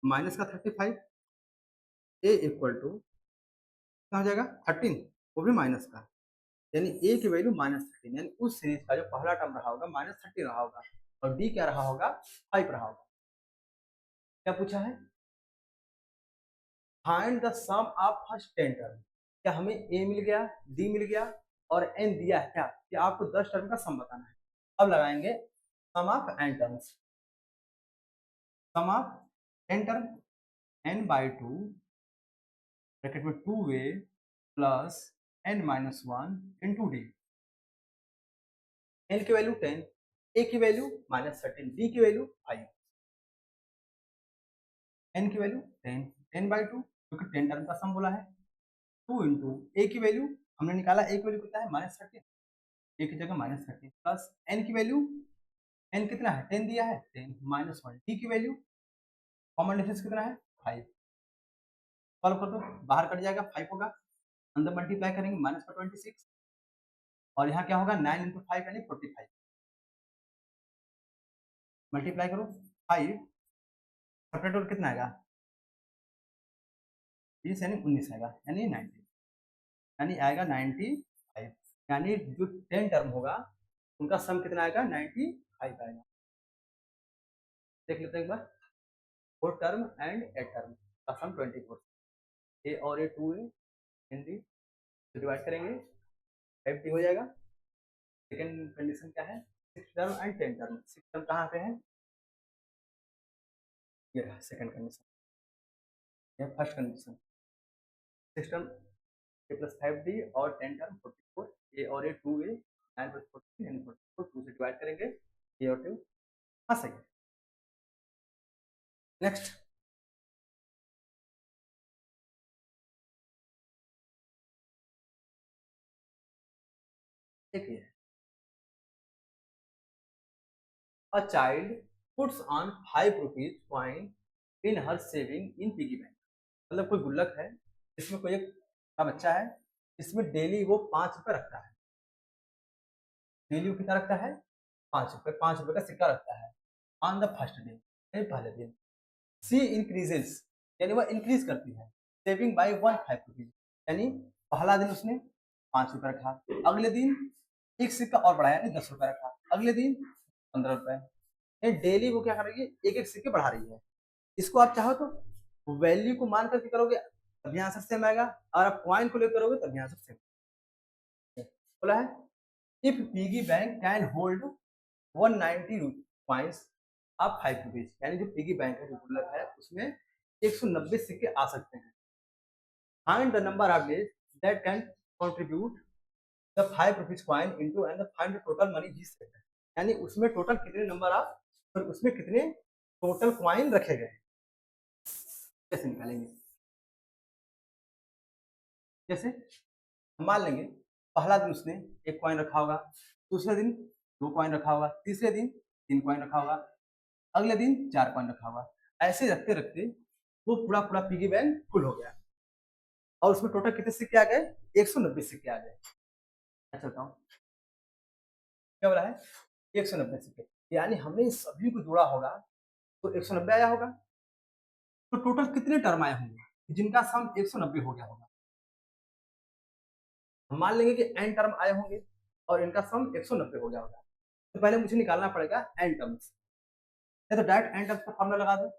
S1: minus का 35, a इक्वल टू कितना हो जाएगा 13, वो भी माइनस का, यानी a की वैल्यू -13, यानी उस सीरीज का जो पहला टर्म रहा होगा -30 रहा होगा और d क्या रहा होगा 5 रहा होगा। क्या पूछा है, find the sum of first 10 term. क्या हमें ए मिल गया, डी मिल गया और एन दिया है क्या, कि आपको 10 टर्म का सम बताना है। अब लगाएंगे sum of N terms, sum of N term, n by two bracket में 2a plus n minus one into D. N की वैल्यू 10, ए की वैल्यू -13, डी की वैल्यू 5, एन की वैल्यू 10, n बाई टू क्योंकि 10 टर्म का सम बोला है, 2 into ए की वैल्यू हमने निकाला, ए की वैल्यू कितना है -13, ए की जगह -13 प्लस एन की वैल्यू, एन कितना है 10 दिया है, 10 माइनस वन, डी की वैल्यू कॉमन डिफरेंस कितना है 5, सॉल्व कर दो, बाहर कट जाएगा 5 होगा, अंदर मल्टीप्लाई करेंगे -26 और यहाँ क्या होगा 9 इंटू 5 यानी 45, मल्टीप्लाई करो 5, सेपरेटर कितना आएगा 20 यानी 19 आएगा यानी 90, यानी आएगा 95, यानी जो 10 टर्म होगा उनका सम कितना आएगा 95 आएगा। देख लेते हैं एक बार, 4 टर्म एंड 8 टर्म का सम 24, ए और ए 2a एन डी डिवाइड करेंगे 5d हो जाएगा। सेकेंड कंडीशन क्या है, 6 टर्म एंड 10 टर्म, 6 टर्म कहाँ पे है, ये रहा सेकेंड कंडीशन, ये फर्स्ट कंडीशन, 6 टर्म ए प्लस 5d और 10 टर्म 44, ए और ए 2a 9 प्लस 14 यानी 44, 2 से डिवाइड करेंगे ए और 2, हाँ सही है। नेक्स्ट देखिए, a child puts on 5 rupees coin in her saving in piggy bank. मतलब कोई गुल्लक है, इसमें कोई एक का बच्चा है, इसमें डेली वो 5 रुपए रखता है, डेली वो कितना रखता है 5 रुपए, 5 रुपए का सिक्का रखता है। ऑन द फर्स्ट डे, पहले दिन, सी इंक्रीजेस यानी वह इंक्रीज करती है, सेविंग बाई 1 5 रुपीज, यानी पहला दिन उसने 5 रुपए रखा, अगले दिन एक सिक्का और बढ़ाया यानी 10 रुपए रखा, अगले दिन 15 रुपए, डेली वो क्या कर रही है एक एक सिक्के बढ़ा रही है। इसको आप चाहो तो वैल्यू को मान करके करोगे तभी आंसर सेम आएगा, और आप पॉइंट को लेकर करोगे तभी आंसर सेम बोला है। If piggy bank can hold 190 coins आप 5 रुपीज, यानी जो पिगी बैंक है जो गुल्लक है उसमें 190 सिक्के आ सकते हैं। Find the number of days that can contribute the 5 rupees coin into and find the total money he set, यानी उसमें टोटल कितने नंबर ऑफ और उसमें कितने टोटल कॉइन रखे गए, कैसे निकालेंगे। जैसे हम मान लेंगे पहला दिन उसने एक कॉइन रखा होगा, दूसरे दिन 2 कॉइन रखा होगा, तीसरे दिन 3 कॉइन रखा होगा, अगले दिन 4 कॉइन रखा होगा, ऐसे रखते रखते वो पूरा पूरा पिगी बैंक फुल हो गया और उसमें टोटल कितने सिक्के आ गए 190 सिक्के आ गए। अच्छा बताओ क्या बोला है 190 सिक्के, यानी हमने इस सभी को जोड़ा होगा तो 190 आया होगा, तो टोटल कितने टर्म आए होंगे जिनका सम 190 हो गया होगा। हम मान लेंगे कि n टर्म आए होंगे और इनका सम 190 हो गया होगा, तो पहले मुझे निकालना पड़ेगा n टर्म्स, तो डायरेक्ट n टर्म्स का फॉर्मूला लगा दो,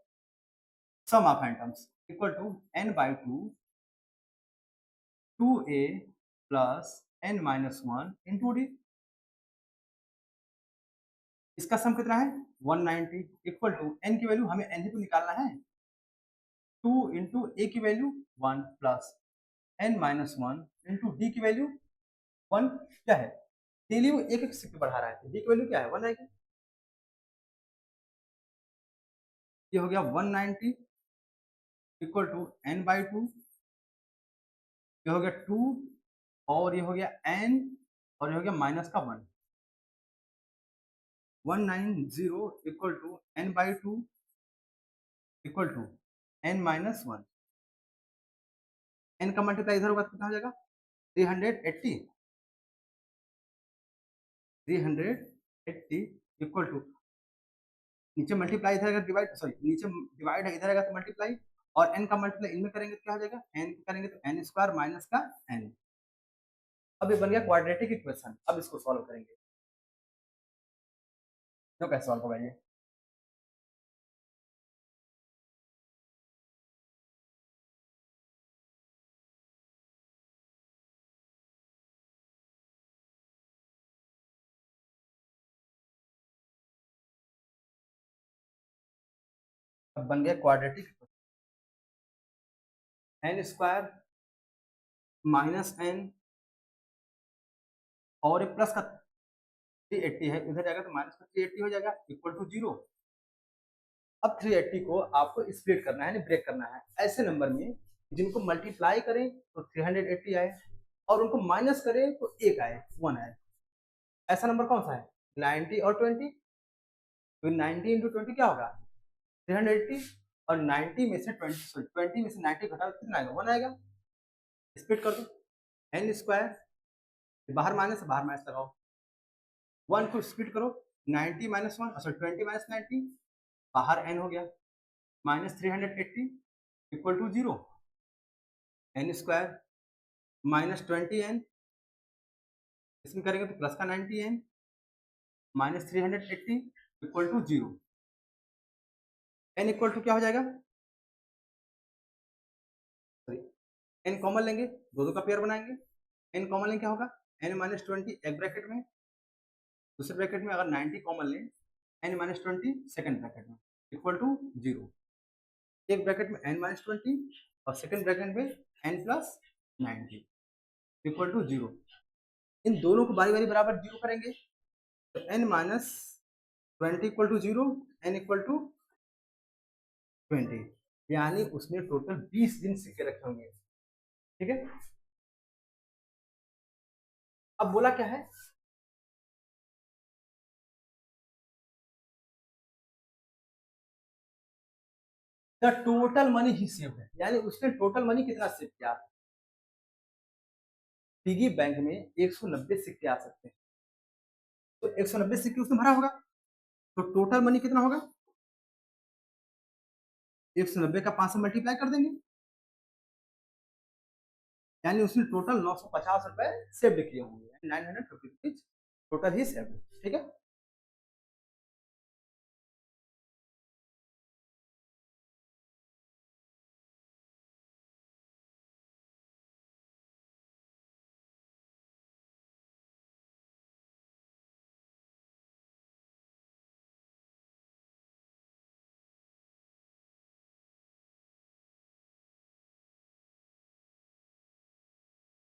S1: sum of n terms equal to n by 2 2a plus n minus one into d, इसका सम कितना है 190 इक्वल टू n की वैल्यू हमें n ही तो निकालना है, 2 इंटू ए की value 1 plus n minus one into d की वैल्यू 1 क्या है, डेली वो एक एक सिक्के बढ़ा रहा है, तो डी की वैल्यू क्या है 1 आएगी, ये हो गया 190 इक्वल टू n बाई 2, ये हो गया 2 और ये हो गया n और ये हो गया माइनस का 1, 190 equal to n by 2 equal to n minus 1, n का मल्टीप्लाई इधर होगा तो कितना हो जाएगा 380, 380 इक्वल टू नीचे मल्टीप्लाई इधर डिवाइड, सॉरी नीचे डिवाइड है इधर आएगा तो मल्टीप्लाई, और n का मल्टीप्लाई इनमें करेंगे तो क्या हो जाएगा n करेंगे तो n स्क्वायर माइनस का n। अब ये बन गया क्वाड्रेटिक इक्वेशन, अब इसको सॉल्व करेंगे, तो कैसे सॉल्व होगा ये, अब बन गया quadratic n square minus n और एक प्लस का 380 है, इधर जाएगा तो माइनस का 380 हो जाएगा इक्वल टू 0। अब 380 को आपको स्प्लिट करना है, ब्रेक करना है ऐसे नंबर में जिनको मल्टीप्लाई करें तो 380 आए और उनको माइनस करें तो 1 आए, 1 आए। ऐसा नंबर कौन सा है? 90 और 20। तो 90 इंटू 20 क्या होगा? 380 और 90 में से 20 में से 90 घटाओ कितना आएगा? 1 आएगा। स्प्लिट कर दो, एन स्क्वायर बाहर माइनस लगाओ, 1 को स्प्लिट करो, 90 माइनस 1 सॉरी 20 माइनस 90 बाहर एन हो गया minus 380 equal to 0। N square minus 20n, इसमें करेंगे तो प्लस का 90n minus 380 equal to 0। N equal to क्या हो जाएगा? सॉरी, एन कॉमन लेंगे, दो का पेयर बनाएंगे, एन कॉमन लेंगे क्या होगा? एन माइनस 20 एक ब्रैकेट में, दूसरे ब्रैकेट में अगर 90 कॉमन लें, एन माइनस 20 सेकेंड ब्रैकेट में इक्वल टू 0। एक ब्रैकेट में एन माइनस 20 और सेकेंड ब्रैकेट में एन प्लस 90 इक्वल टू 0। इन दोनों को बारी बारी बराबर 0 करेंगे तो n minus 20 equal to 0, n equal to 20, यानी उसने टोटल 20 दिन सिक्के रखे होंगे। ठीक है, अब बोला क्या है? The total money he saved है, यानी उसने टोटल मनी कितना सेव किया। पिगी बैंक में 190 सिक्के आ सकते हैं, तो 190 सिक्के उसने भरा होगा, तो टोटल मनी कितना होगा? 190 का 5 से मल्टीप्लाई कर देंगे, यानी उसने टोटल 950 रुपए सेव किए होंगे, 950 रुपीज टोटल ही सेव। ठीक है,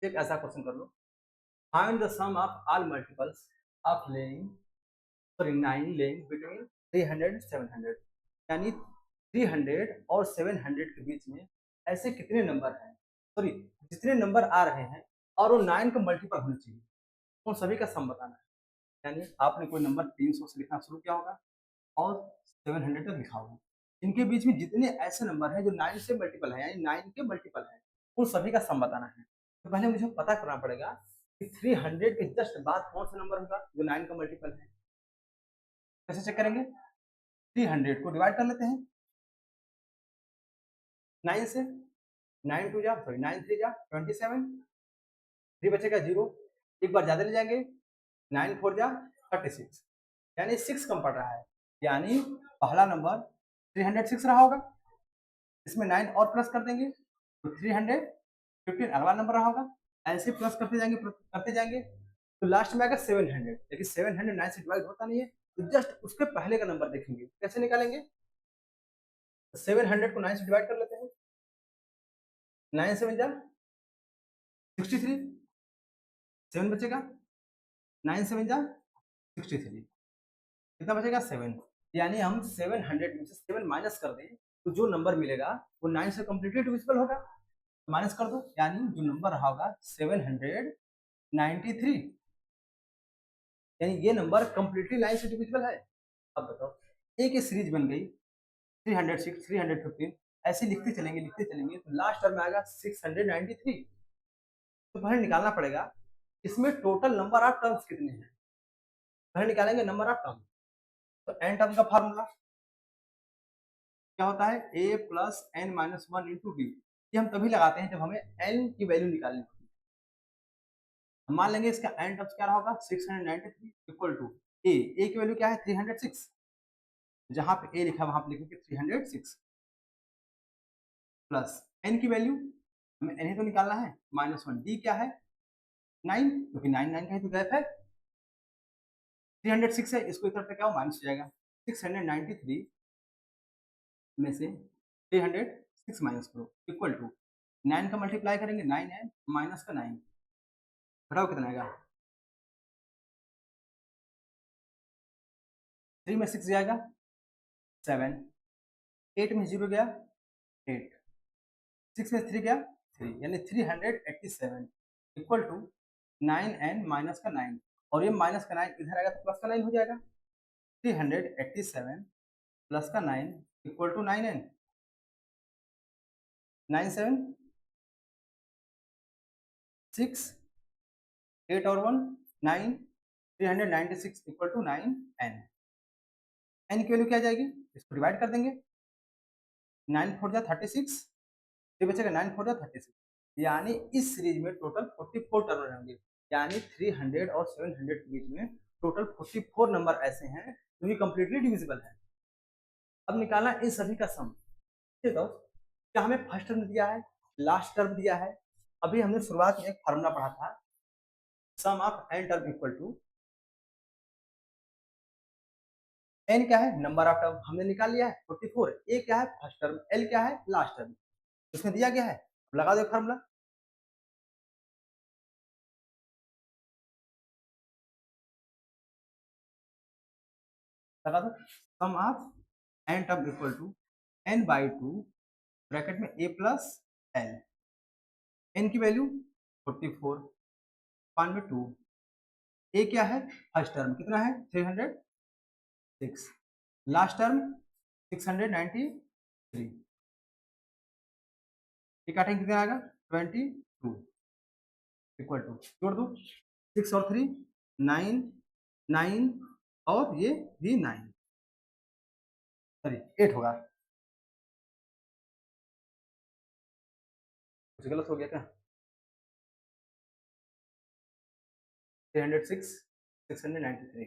S1: एक ऐसा क्वेश्चन कर लो, find the sum of all multiples of lying sorry 9 lying between 300 700, यानी 300 और 700 के बीच में ऐसे कितने नंबर हैं, सॉरी जितने नंबर आ रहे हैं और वो 9 का मल्टीपल होना चाहिए, उन सभी का सम बताना है। यानी आपने कोई नंबर 300 से लिखना शुरू किया होगा और 700 तक लिखा होगा, इनके बीच में जितने ऐसे नंबर हैं जो 9 से मल्टीपल है, यानी 9 के मल्टीपल है, उन सभी का सम बताना है। तो पहले मुझे पता करना पड़ेगा कि 300 के जस्ट बाद कौन सा नंबर होगा जो 9 का मल्टीपल है। कैसे चेक करेंगे? 300 को डिवाइड कर लेते हैं 9 से, 9 टू जा सॉरी 9 3 जा 27, 3 बचेगा 0, एक बार ज्यादा ले जाएंगे, 9 4 जा 36, यानी 6 कम पड़ रहा है, यानी पहला नंबर 306 रहा होगा, इसमें 9 और प्लस कर देंगे तो 315 अगला नंबर रहा होगा, ऐसे प्लस करते जाएंगे तो लास्ट में आएगा 700, लेकिन 700 9 से डिवाइड होता नहीं है, तो जस्ट उसके पहले का नंबर देखेंगे। कैसे निकालेंगे? 700 को 9 से डिवाइड कर लेते हैं, 9 7 जा 63, 7 बचेगा, 9 7 जा 63, कितना बचेगा? 7, यानी हम 700 में से 7 माइनस कर दें तो जो नंबर मिलेगा वो 9 से कम्प्लीटली डिविजिबल होगा, माइनस कर दो, यानी जो नंबर रहा होगा 793, यानी ये नंबर कम्प्लीटली 9 से डिविजिबल है। अब बताओ, एक ये सीरीज बन गई 306 315, ऐसे लिखते चलेंगे तो लास्ट टर्म में आएगा 693। तो पहले निकालना पड़ेगा इसमें टोटल नंबर ऑफ टर्म्स कितने हैं, पहले निकालेंगे नंबर ऑफ टर्म। तो एन टर्म का फार्मूला क्या होता है? a plus n minus 1 into d, ये हम तभी लगाते हैं जब हमें n की वैल्यू निकालनी होती है। मान लेंगे इसका n टर्म्स क्या रहा होगा? 693 इक्वल टू a की वैल्यू क्या है? 306, जहां पे a लिखा वहां पे लिखेंगे 306 प्लस n की वैल्यू हमें n ही तो निकालना है -1, d क्या है? 9, क्योंकि 9 9 कहीं तो गैप है, 306 है, इसको इधर पे क्या हो माइनस हो जाएगा, 693 में से 306 माइनस करो इक्वल टू 9 का मल्टीप्लाई करेंगे 9 है माइनस का 9, घटाओ कितना आएगा 3 में 6 जाएगा 7, 8 में 0 गया 8, 6 में 3 गया 3, यानी 387 इक्वल टू 9n माइनस का 9, और ये माइनस का 9 इधर आएगा तो प्लस का 9 हो जाएगा। 387 प्लस का 9 इक्वल टू 9n, 9 7 6 8 और 1 9, 396 इक्वल टू 9n। n की वैल्यू क्या आ जाएगी, इसको डिवाइड कर देंगे, 9 4 जा 36, ये बचेगा 9 4 जा 36, यानी इस सीरीज में टोटल 44 टर्म रहेंगे, यानी 300 और 700 के बीच में टोटल 44 नंबर ऐसे हैं जो कि कंप्लीटली डिविजिबल है। अब निकालना इन सभी का सम। ठीक है, क्या हमें फर्स्ट टर्म दिया है, लास्ट टर्म दिया है। अभी हमने शुरुआत में एक फार्मूला पढ़ा था, sum of n term equal to n क्या है, नंबर ऑफ टर्म हमने निकाल लिया है 44, a क्या है फर्स्ट टर्म, l क्या है लास्ट टर्म, इसमें दिया गया है। लगा दो फार्मूला, लगा दो, sum of n term equal to n by 2 bracket में a प्लस l, n की वैल्यू 44 पान में 2, a क्या है फर्स्ट टर्म कितना है 306, लास्ट टर्म 693, ये काटेंगे कितना आएगा 22 इक्वल टू, जोड़ दो 6 और 3 9 9 और ये भी 9, सॉरी 8 होगा, कुछ गलत हो गया क्या, 306 693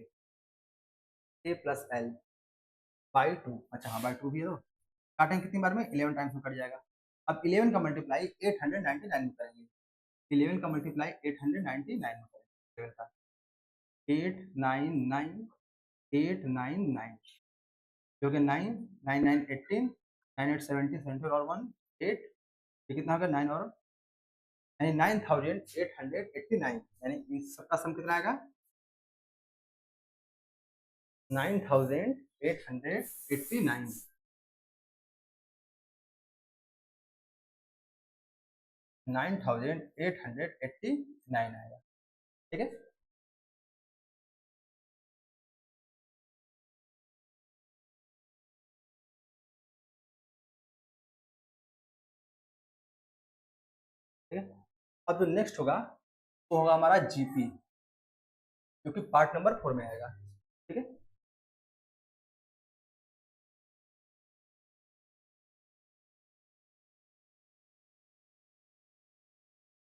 S1: a प्लस एल बाई 2, अच्छा हाँ बाई 2 भी है, तो काटेंगे कितनी बार में 11 टाइम्स में कट जाएगा। अब 11 का मल्टीप्लाई 899 में करेंगे, 11 का मल्टीप्लाई 899 में करेंगे, 11 का 899 899 जो कि 9 9 9 18 9 8 70 70 और 1 8, ये कितना होगा 9 और यानी 9889, यानी इस सबका सम कितना आएगा 9889, 9889 आएगा। ठीक है, ठीक है। अब जो नेक्स्ट होगा वो होगा हमारा जीपी, जो कि पार्ट नंबर 4 में आएगा।